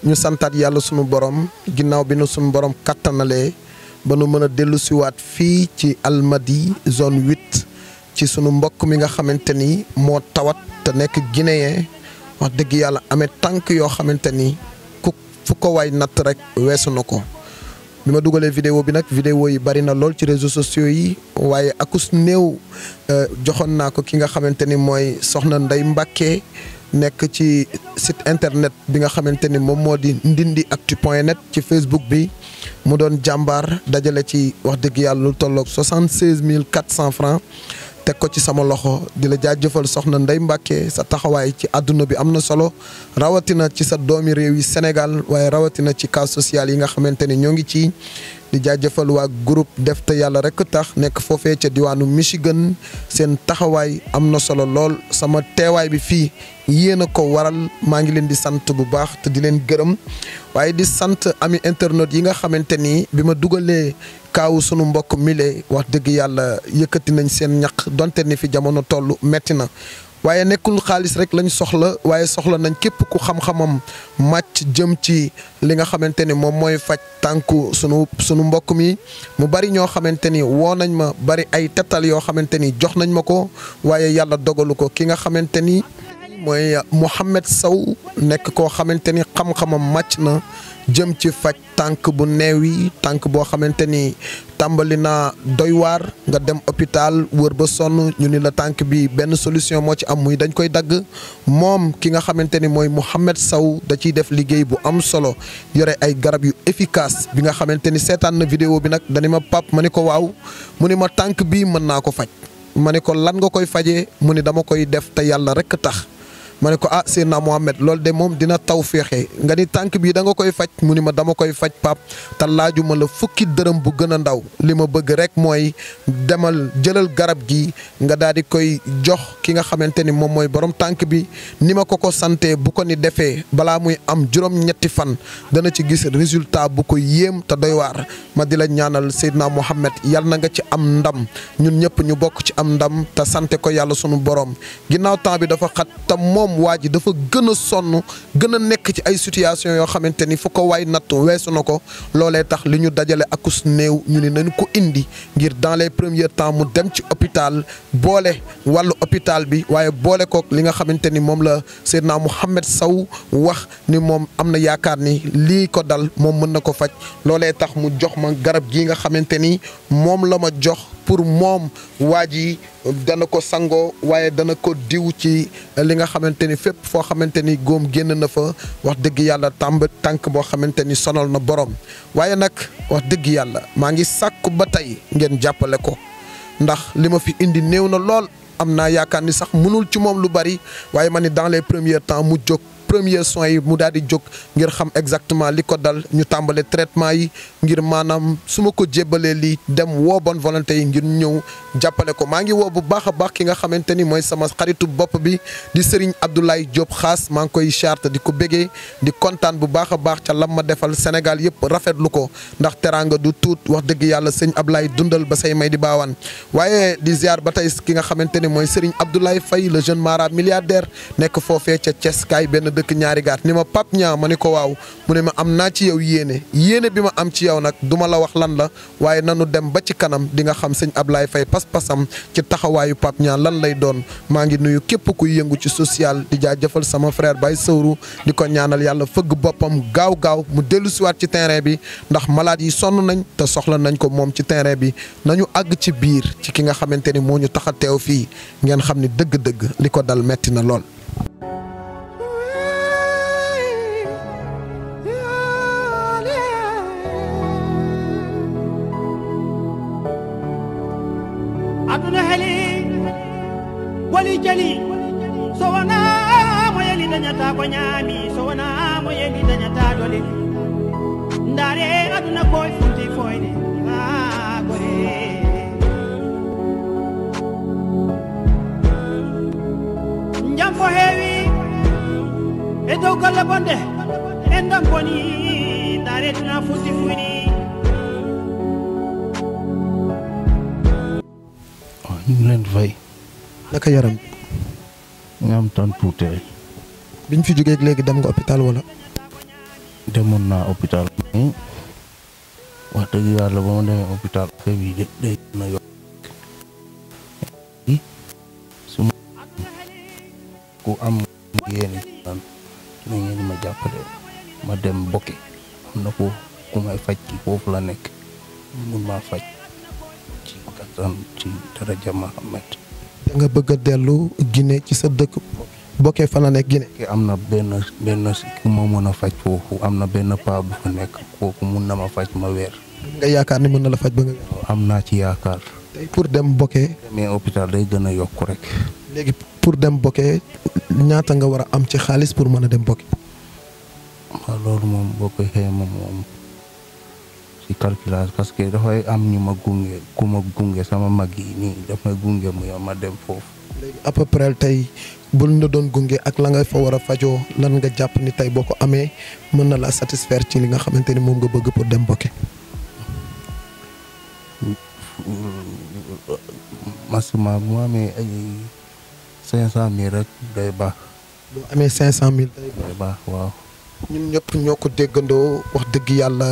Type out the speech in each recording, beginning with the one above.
ñu santaat yàlla sunu borom ginnaaw bi nu sunu borom kattanalee ba nu mën a dellu siwaat fii ci Almadies zone 8 ci sunu mbokk mi nga xamante ni moo tawat te nekk Guinéen wax dëgg yàlla amee tànk yoo xamante ni fu ko waay natt rek weesu na ko. bi ma dugalee vidéo bi nag vidéo yi bari na lool ci réseaux sociaux yi waaye akus néew joxoon naa ko ki nga xamante ni mooy soxna Ndeye Mbacke nekk ci site internet bi nga xamante ni moom moo di ndindiactu.net ci Facebook bi mu doon jàmbaar dajale ci wax dëgg yàlla lu tolloog 76 400 francs teg ko ci sama loxo di la jaajëfal soxna Ndeye Mbacke sa taxawaay ci àdduna bi am na solo rawatina ci sa doomi réew yi Sénégal waaye rawatina ci cas social yi nga xamante ni ñoo ngi ci di jaajëfal waa groupe def te yàlla rek tax nekk foofee ca diwaanu Michigan seen taxawaay am na solo lool sama teewaay bi fii yéen a ko waral maa ngi leen di sant bu baax te di leen gërëm waaye di sant ami internet yi nga xamante ni bi ma dugalee kaawu sunu mbokk mile wax dëgg yàlla yëkkati nañ seen ñaq donte ni fi jamono toll metti na waaye nekkul xaalis rek lañ soxla waaye soxla nañ képp ku xam-xamam màcc jëm ci li nga xamante ni moom mooy faj tànku sunu mbokk mi mu bari ñoo xamante ni woo nañ ma bari ay tettal yoo xamante ni jox nañ ma ko waaye yàlla dogalu ko ki nga xamante ni mooy Mouhamed Sow nekk koo xamante ni xam-xamam màcc na jëm ci faj tànk bu neew yi tànk boo xamante ni tàmbali naa doy waar nga dem hôpital wër ba sonn ñu ni la tànk bi benn solution moo ci am muy dañ koy dagg moom ki nga xamante ni mooy Mouhamed Sow da ciy def liggéey bu am solo yore ay garab yu efficace bi nga xamante ni seetaan na vidéo bi nag dani ma pap ma ni ko waaw mu ni ma tànk bii mën naa ko faj ma ni ko lan nga koy fajee mu ni dama koy def te yàlla rek tax ma ne ko Seydina Mohamed loolu de moom dina taw féexe nga ni tànk bii da nga koy faj mu ni ma dama koy faj pap te laajuma la fukki dërëm bu gën a ndaw li ma bëgg rek mooy demal jëlal garab gi nga daal di koy jox ki nga xamante ni moom mooy borom tànk bi ni ma ko sante bu ko ni defee balaa muy am juróom-ñetti fan dana ci gis résultat bu ko yéem te doy waar ma di la ñaanal Seydina Mohamed yal na nga ci am ndam ñun ñëpp ñu bokk ci am ndam te sante ko yàlla sunu borom ginnaaw temps bi dafa xat te moom waa ji dafa gën a sonn gën a nekk ci ay situation yoo xamante ni fu ko waay natt weesu na ko loolee tax li ñu dajale akus néew ñu ni nañu ko indi ngir dans les premiers temps mu dem ci hôpital boole wàllu hôpital bi waaye boole kook li nga xamante ni moom la Seydina Mouhamed Sow wax ni moom am na yaakaar ni lii ko dal moom mën na ko faj loolee tax mu jox ma garab gii nga xamante ni moom la ma jox pour moom waa ji dana ko sangoo waaye dana ko diw ci li nga xamante ni fépp foo xamante ni góom génn na fa wax dëgg yàlla tànk boo xamante ni sonal na borom waaye nag wax dëgg yàlla maa ngi sàkku ba tey ngeen jàppale ko ndax li ma fi indi néew na lool am naa yaakaar ni sax mënul ci moom lu bari waaye ma ni dans les premiers temps mu jóg premier soins yi mu daal di jóg ngir xam exactement li ko dal ñu tàmbale traitement yi ngir maanaam su ma ko jébbalee lii dem woo bonne volonté yi ngir ñëw jàppale ko maa ngi woo bu baax a baax ki nga xamante ni mooy sama xaritu bopp bi di Serigne Abdoulaye Diop xaas maa ngi koy charte di ko bégee di kontaan bu baax a baax ca lam ma defal Sénégal yëpp rafetlu ko ndax teraanga du tuut wax dëgg yàlla sëñ Abdoulaye dundal ba say may di baawaan waaye di ziar ba tey ki nga xamante ni mooy Serigne Abdoulaye Faye le jeune mara milliardaire nekk foofee ca Thiès kaay benn dëkk ñaari gaat ni ma pap ñaa ma ni ko waaw mu ne ma am naa ci yow yéene bi ma am ci yow nag duma la wax lan la waaye nanu dem ba ci kanam di nga xam sëñ Ablaye Faye pas-pasam ci taxawaayu pap ñaa lan lay doon maa ngi nuyu képp kuy yëngu ci social di jaajëfal sama frère Baye Sowru di ko ñaanal yàlla fëgg boppam gaaw mu dellu siwaat ci terrain bi ndax malade yi sonn nañ te soxla nañ ko moom ci terrain bi nañu àgg ci biir ci ki nga xamante ni moo ñu tax a teew fii ngeen xam ni dëgg-dëgg li ko dal metti na lool. aduna heli wali jali so wana mo yeli dañata ko ñaami so wana mo yeli dañata dole ndare aduna koy funti foyde ha gore njam fo heewi e dow golle bonde en ndam boni ndare tuna funti fuyni ñu ngi leen di fay. naka yaram bi. nga am tan tuuti rek. biñ fi jógee léegi dem nga hôpital wala. demoon naa hôpital mais wax dëgg yàlla ba ma demee hôpital affaire bi day gën a yokk su ma ku am yéene naan na ngeen ma jàppale ma dem Boké am na foofu ku may faj ki foofu la nekk mun maa faj ci kattan ci daraja Muhammad. da nga bëgg a dellu Guinée ci sa dëkk Boké fa la nekk Guinée. am na benn ku ma mën a faj foofu am na benn paa bu fa nekk kooku mun na ma faj ma weer. nga yaakaar ni mën na la faj ba nga weer. am naa ci yaakaar. tey pour dem Boké. mais hôpital day gën a yokk rek. léegi pour dem Boké ñaata nga war a am ci xaalis pour mën a dem Boké. waaw loolu moom boo koy xayma moom ci calculage parce que dafay am ñu ma gunge ku ma gunge sama mag yi nii dafay gunge mu ma dem foofu. léegi à peu près tey bul la doon gunge ak la nga fa war a fajoo lan nga jàpp ni tey boo ko amee mën na la satisfaire ci li nga xamante ni moom nga bëgg pour dem Boké. maximum bu ma amee ay 500,000 rek day baax. boo amee 500,000 day baax waaw. ñun ñëpp ñoo ko déggandoo wax dëgg yàlla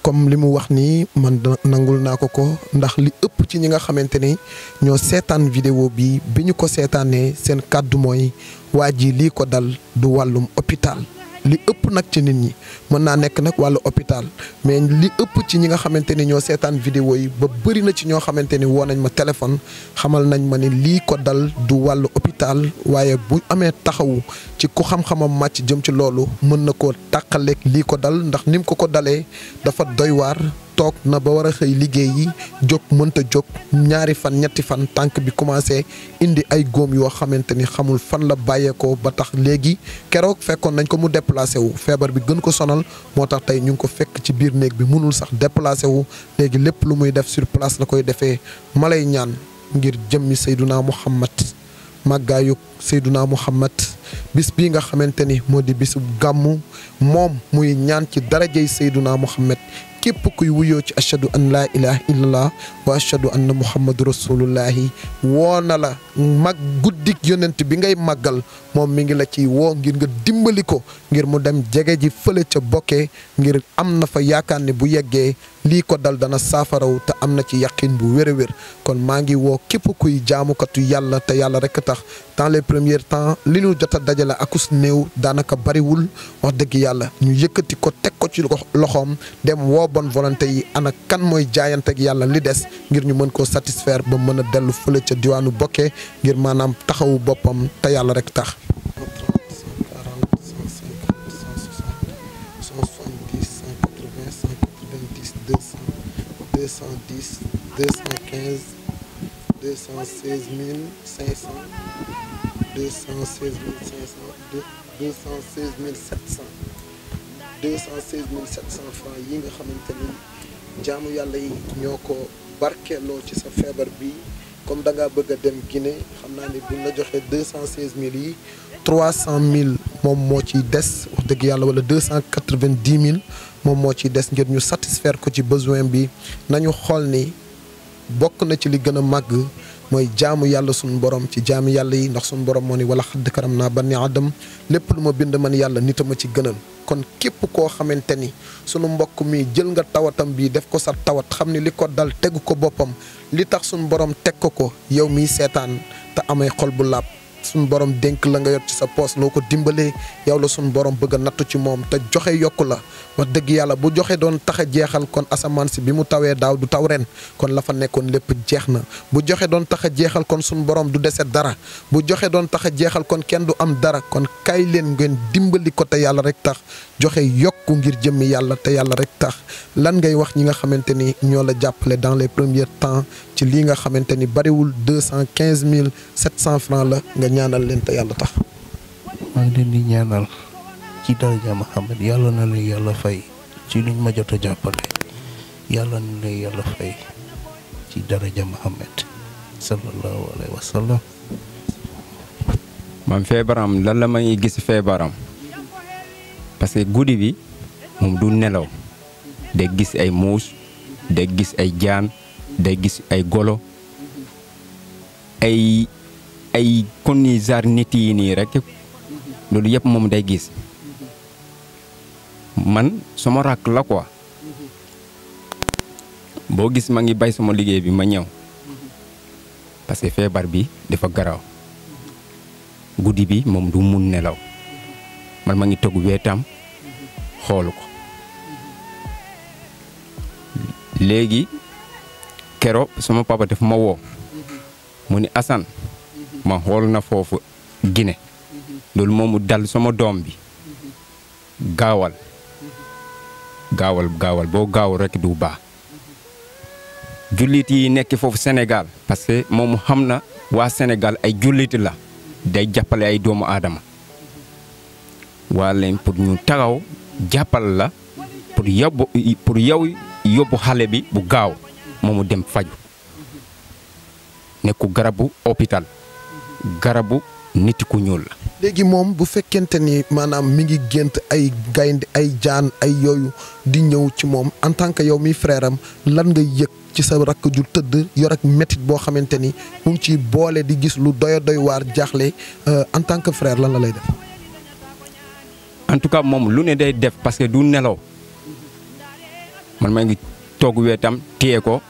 comme li mu wax nii man nangul naa ko ndax li ëpp ci ñi nga xamante ni ñoo seetaan vidéo bi ñu ko seetaanee seen kàddu mooy waa ji lii ko dal du wàllum hôpital. li ëpp nag ci nit ñi mën naa nekk nag wàllu hôpital mais li ëpp ci ñi nga xamante ni ñoo seetaan vidéo yi ba bëri na ci ñoo xamante ni woo nañ ma téléphone xamal nañ ma ni lii ko dal du wàllu hôpital waaye bu amee taxawu ci ku xam-xamam màcc jëm ci loolu mën na koo tàqaleeg lii ko dal ndax ni mu ko dalee dafa doy waar. toog na ba war a xëy liggéey yi jóg mënta jóg ñaari fan ñetti fan tànk bi commencé indi ay góom yoo xamante ni xamul fan la bàyyeekoo ba tax léegi keroog fekkoon nañ ko mu déplacé wu feebar bi gën ko sonal moo tax tey ñu ngi ko fekk ci biir néeg bi mënul sax déplacé wu léegi lépp lu muy def sur place la koy defee ma lay ñaan ngir jëmmi Seyduna Muhammad màggaayu Seyduna Muhammad bis bii nga xamante ni moo di bisu gàmmu moom muy ñaan ci darajay Seyduna Muhammad képp kuy wuyoo ci ashadu an laa ilaha illallah wa ashadu anna muhammadu rasulullahi woo na la mag guddik yonent bi ngay màggal moom mi ngi la ciy woo ngir nga dimbali ko ngir mu dem jege ji fële ca Boké ngir am na fa yaakaar ne bu yeggee lii ko dal dana saafaraw te am na ci yaqin bu wér a wér kon maa ngi woo képp kuy jaamukatu yàlla te yàlla rek tax dans les premiers temps li ñu jot a dajale akus néew daanaka bariwul wax dëgg yàlla ñu yëkkati ko teg ko ci loxoom dem woo bonne volonté yi ana kan mooy jaayanteeg yàlla li des ngir ñu mën koo satisfaire ba mën a dellu fële ca diwaanu Boké ngir maanaam taxawu boppam te yàlla rek tax. 216 francs yi nga xamante ni jaamu yàlla yi ñoo ko barkeeloo ci sa feebar bi comme da ngaa bëgg a dem Guinée xam naa ni buñ la joxee 216,000 yi 300,000 moom moo ciy des wax dëgg yàlla wala 290,000 moom moo ciy des ngir ñu satisfaire ko ci besoin bi nañu xool ni bokk na ci li gën a màgg mooy jaamu yàlla suñu borom ci jaamu yàlla yi ndax suñu borom moo ni wala xadd karam naa bani adam lépp lu ma bind man yàlla nit a ma ci gënal kon képp koo xamante ni sunu mbokk mi jël nga tawatam bii def ko sa tawat xam ni li ko dal tegu ko boppam li tax suñu borom teg ko yow miy seetaan te amay xol bu laab suñu borom dénk la nga yor ci sa poos loo ko dimbalee yow la suñu borom bëgg a nattu ci moom te joxe yokku la wax dëgg yàlla bu joxe doon tax a jeexal kon asamaan si bi mu tawee daaw du taw ren kon la fa nekkoon lépp jeex na bu joxe doon tax a jeexal kon suñu borom du dese dara bu joxe doon tax a jeexal kon kenn du am dara kon kay leen ngeen dimbali ko te yàlla rek tax joxe yokku ngir jëmmi yàlla te yàlla rek tax lan ngay wax ñi nga xamante ni ñoo la jàppale dans les premiers temps ci lii nga xamante ni bariwul 215,700 francs la nga ñaanal leen te yàlla tax. maa ngi leen di ñaanal ci daraja Muhammad yàlla na leen yàlla fay ci luñ ma jot a jàppale yàlla na leen yàlla fay ci daraja Muhammad sallallahu alayhi wa sallam. man feebaram lan la may gis feebaram parce que guddi bi moom du nelaw day gis ay muus day gis ay jaan day gis ay golo ay kon ni genre nit yi nii rek loolu yëpp moom day gis man sama rakk la quoi boo gis ma ngi bay sama liggéey bi ma ñëw parce que feebar bi dafa garaaw guddi bi moom du mun nelaw man ma ngi toog wetam xoolu ko léegi kero sama papa daf ma woo mu ni Assane ma xool na foofu Guinée loolu moomu dal sama doom bi gaawal boo gaawul rekk du baax jullit yi nekk foofu Sénégal parce que moom xam na waa Sénégal ay jullit la day jàppale ay doomu aadama waa leen pour ñu taxaw jàppal la pour yow yóbbu xale bi bu gaaw moomu dem faju nekku garabu hôpital garabu nit ku ñuul la. léegi moom bu fekkente ni maanaam mi ngi gént ay gaynde ay jaan ay yooyu di ñëw ci moom en tant que yow mi frère am lan nga yëg ci sa rakk ju tëdd yor ak métit boo xamante ni mu ngi ciy boole di gis lu doy waar jaaxle en tant que frère lan la lay def. en tout cas moom lu ne day def parce que du nelaw man maa ngi toog wetam téye ko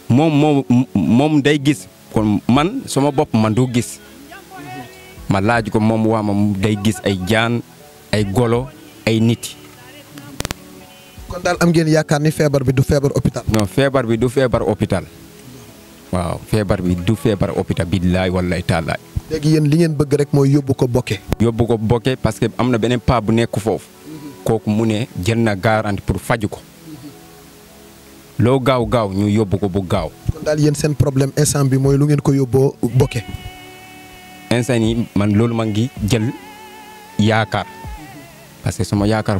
moom day gis kon man sama bopp man du gis ma laaj ko moom waa ma day gis ay jaan ay golo ay nit. kon daal am ngeen yaakaar ni feebar bi du feebar hôpital. non feebar bi du feebar hôpital waaw feebar bi du feebar hôpital billaay wallaay taalaay. léegi yéen li ngeen bëgg rek mooy yóbbu ko Boké. yóbbu ko Boké parce que am na beneen paa bu nekk foofu kooku mu ne jël na garanti pour faju ko loo gaaw ñu yóbbu ko bu gaaw. kon daal yéen seen problème instant bi mooy lu ngeen ko yóbboo Boké. instant yi man loolu ma ngi jël yaakaar parce que sama yaakaar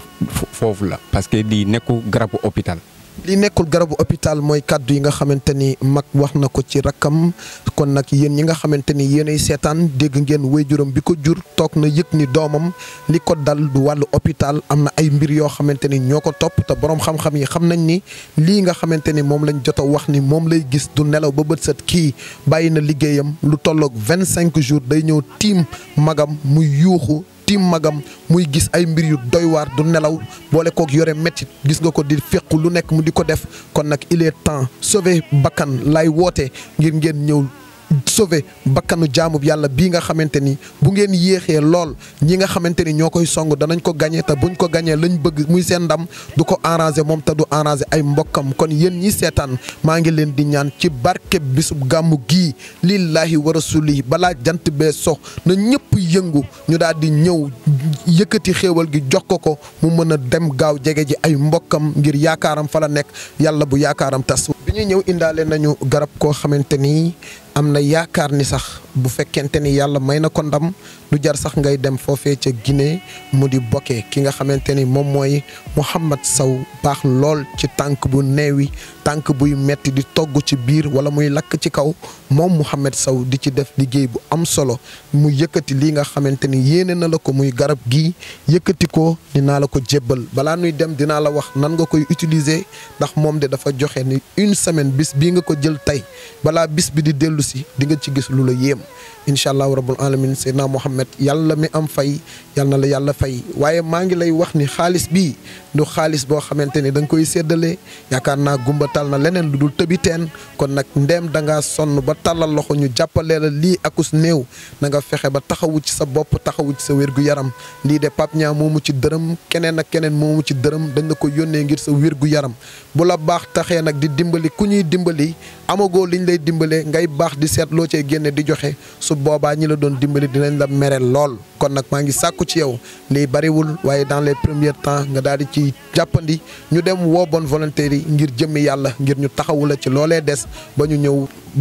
foofu la parce que lii nekku garabu hôpital. li nekkul garabu hôpital mooy kàddu yi nga xamante ni mag wax na ko ci rakkam kon nag yéen ñi nga xamante ni yéenay seetaan dégg ngeen waajuram bi ko jur toog na yëg ni doomam li ko dal du wàllu hôpital am na ay mbir yoo xamante ni ñoo ko topp te borom xam-xam yi xam nañ ni lii nga xamante ni moom lañ jot a wax ni moom lay gis du nelaw ba bët set kii bàyyi na liggéeyam lu tolloog 25 jours day ñëw tiim magam muy yuuxu. tiim magam muy gis ay mbir yu doy waar du nelaw boole kook yore métit gis nga ko di fekku lu nekk mu di ko def kon nag il est temps sauver bakkan lay woote ngir ngeen ñëw sauver bakkanu jaamub yàlla bii nga xamante ni bu ngeen yéexee lool ñi nga xamante ni ñoo koy song danañ ko gañe te buñ ko gañee lañ bëgg muy seen ndam du ko arrangé moom te du arrangé ay mbokkam kon yéen ñi seetaan maa ngi leen di ñaan ci barkeb bisub gàmmu gii lillaahi wa rasuli balaa jant bee sox na ñëpp yëngu ñu daal di ñëw yëkkati xéewal gi jox ko mu mën a dem gaaw jege ji ay mbokkam ngir yaakaaram fa la nekk yàlla bu yaakaaram tas bi ñu ñëw indaale nañu garab koo xamante ni am na yaakaar ni sax bu fekkente ni yàlla may na ko ndam du jar sax ngay dem foofee ca Guinée mu di Boké ki nga xamante ni moom mooy Mouhamed Sow baax lool ci tànk bu neewi tànk buy metti di togg ci biir wala muy lakk ci kaw moom Mouhamed Sow di ci def liggéey bu am solo mu yëkkati lii nga xamante ni yéene na la ko muy garab gii yëkkati ko dinaa la ko jébbal balaa nuy dem dinaa la wax nan nga koy utiliser ndax moom de dafa joxe ni une semaine bis bii nga ko jël tey balaa bis bi di dellu si di nga ci gis lu la yéem incha allahu rabbul alamin seydina Muhammad yàlla mi am fay yàlla na la yàlla fay waaye maa ngi lay wax ni xaalis bii du xaalis boo xamante ni da nga koy séddale yaakaar naa gumbatal na leneen lu dul tëbiteen kon nag ndeem da ngaa sonn ba tàllal loxo ñu jàppalee la lii akus néew na nga fexe ba taxawu ci sa bopp taxawu ci sa wér-gu-yaram lii de Pape Niang moomu ci dërëm keneen ak keneen moomu ci dërëm dañ la ko yónnee ngir sa wér-gu-yaram bu la baax taxee nag di dimbali ku ñuy dimbali amagoo liñ lay dimbalee ngay baax di seet loo cay génne di joxe su boobaa ñi la doon dimbali dinañ la mere lool kon nag maa ngi sàkku ci yow lii bariwul waaye dans les premiers temps nga daal di ci jàppandi ñu dem woo bonne volonté yi ngir jëmmi yàlla ngir ñu taxawu la ci loolee des ba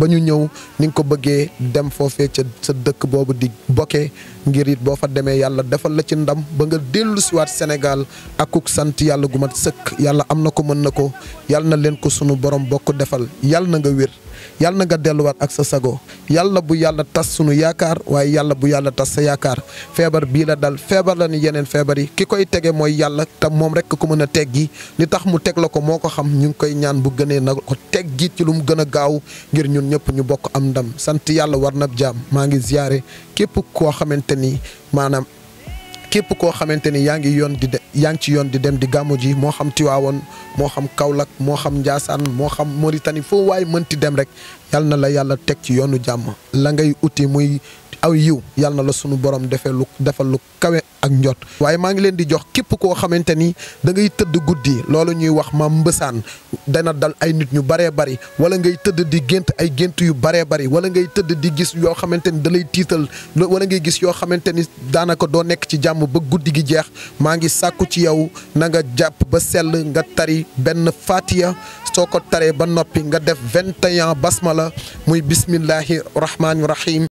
ñu ñëw ni nga ko bëggee dem foofee ca sa dëkk boobu di Boké ngir it boo fa demee yàlla defal la ci ndam ba nga dellu siwaat Sénégal akuk sant yàlla gu mat sëkk yàlla am na ko mën na ko yàlla na leen ko sunu borom bokk defal yàlla na nga wér yàlla na nga delluwaat ak sa sago yàlla bu yàlla tas sunu yaakaar waaye yàlla bu yàlla tas sa yaakaar feebar bii la dal feebar la ni yeneen feebar yi ki koy tege mooy yàlla te moom rek ko mën a teggi li tax mu teg la ko moo ko xam ñu ngi koy ñaan bu gënee na ko teggi ci lu mu gën a gaaw ngir ñun ñëpp ñu bokk am ndam sant yàlla war na jaam maa ngi ziyaare képp koo xamante ni maanaam képp koo xamante ni yaa ngi ci yoon di dem di gàmmu ji moo xam Tiwaawoon moo xam Kaolack moo xam Njaasaan moo xam Mauritanie foo waay mënti dem rek yal na la yàlla teg ci yoonu jàmm la ngay uti muy aw yiw yal na la sunu borom defal lu kawe ak njot waaye maa ngi leen di jox képp koo xamante ni da ngay tëdd guddi loolu ñuy wax ma mbësaan dana dal ay nit ñu baree bari wala ngay tëdd di gént ay gént yu baree bari wala ngay tëdd di gis yoo xamante ni da lay tiital wala ngay gis yoo xamante ni daanaka doo nekk ci jàmm ba guddi gi jeex maa ngi sàkku ci yow na nga jàpp ba sell nga tari benn fatiya soo ko taree ba noppi nga def 21 basmala muy bismillahi rahmaani rahim